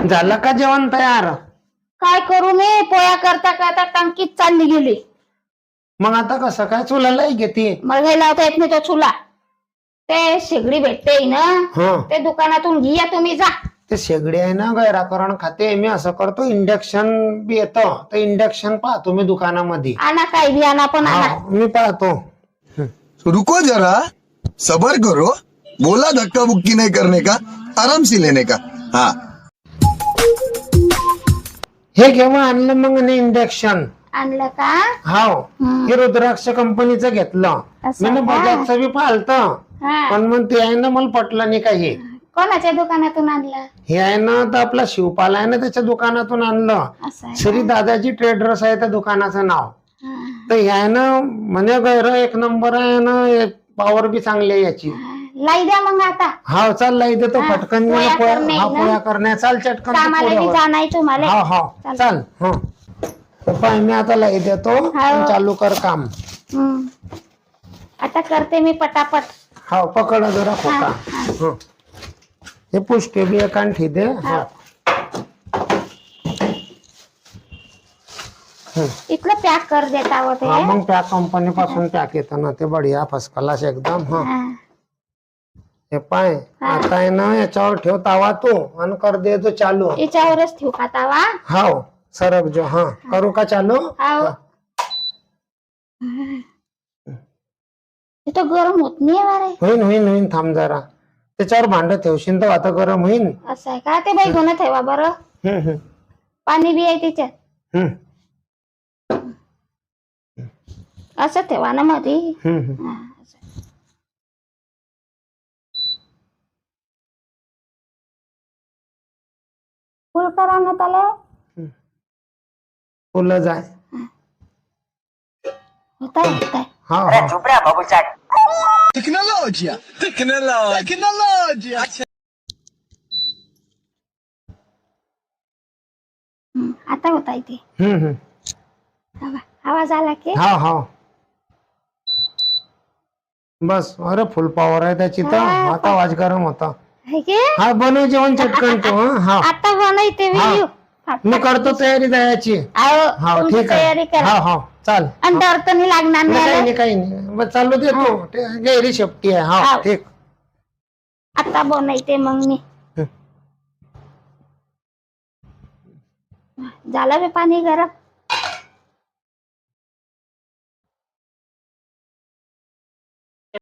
झालं का जेवण तयार? काय करू मी, पोया करता करता टंकीत चालली गेली. मग आता कसं काय चुलाला घेते? मग हे लावता येत नाही तो चुला. ते शेगडी भेटते ना, ते दुकानातून घ्या तुम्ही, जा. ते शेगडी आहे ना गैराकरण खाते. मी असं करतो, इंडक्शन बी येतं, तर इंडक्शन पाहतो मी दुकानामध्ये. आणा काय बी आणा, पण आणा. मी पाहतो. रुको जरा, सबर करो. बोला धक्का बुक्की नहीं करने का, आराम से लेने का. हाँ, हे केव्हा आणलं मग इंडक्शन? आणलं का? हाव, हे रुद्राक्ष कंपनीचं घेतलं. असं मी का? बजाजचं बी पाहतं, हा. पण मग ते आहे ना मला पटलं नाही काही. कोणाच्या दुकानातून आणलं? हे आहे ना तर आपला शिवपाल आहे ना, त्याच्या दुकानातून आणलं. असं आहे श्री दादाजी ट्रेडर्स आहे त्या दुकानाचं नाव. हा. तर हे आहे ना म्हणे गैर एक नंबर आहे ना, पॉवर बी चांगली आहे याची. लाई द्या मग आता. हा चाललाय इथे तो हा, पटकन पोळ्या करणे ना? पोळ्या करण्या चाल चटकन कामाला बी जाणार तुम्हाला. हा हा चाल. हा पाय मी आता लाई देतो, हाव. चालू कर काम. आता करते मी पटापट. हा पकड जरा खोका. हं. हे पुष्के बी एकान ठेदे. इथलं पॅक कर देता होते. मग त्या कंपनी पासून पॅक येतं ना, ते बढिया फर्स्ट क्लास एकदम. हा हे पाय आता आहे ना, याच्यावर ठेव तावा तू आणि कर दे तो चालू. याच्यावरच ठेवू का तवा? हाव सरक जो. हा करू का चालू? हाव. तो गरम होत नाही बारे. होईन होईन होईन, थांब जरा. त्याच्यावर भांड ठेवशील तर आता गरम होईन. असं आहे का? ते बाई घेऊन ठेवा बरं. पाणी बी आहे त्याच्यात. असं ठेवा ना मध्ये. फुल करा ना त्याला. फुलं जाय. होताय होताय. हा हा टेक्नोलॉजिया टेक्नोलॉजिया. आता होताय ते. आवाज आला की? हा हा बस. अरे फुल पॉवर आहे त्याची तर. आता आवाज गरम होता. है की? हा बनव जेवण चटकन तू. हा आता बनवते व्हिडिओ. मी करतो तयारी जायची. हा ठीक आहे. तयारी करा. हा हा चाल. आणि डर तर नाही लागणार काही नाही. नाही काही नाही, मग चालू दे तू. गैरी शेपटी आहे. हा ठीक. आता बनवते मग मी. झालं बे पाणी गरम.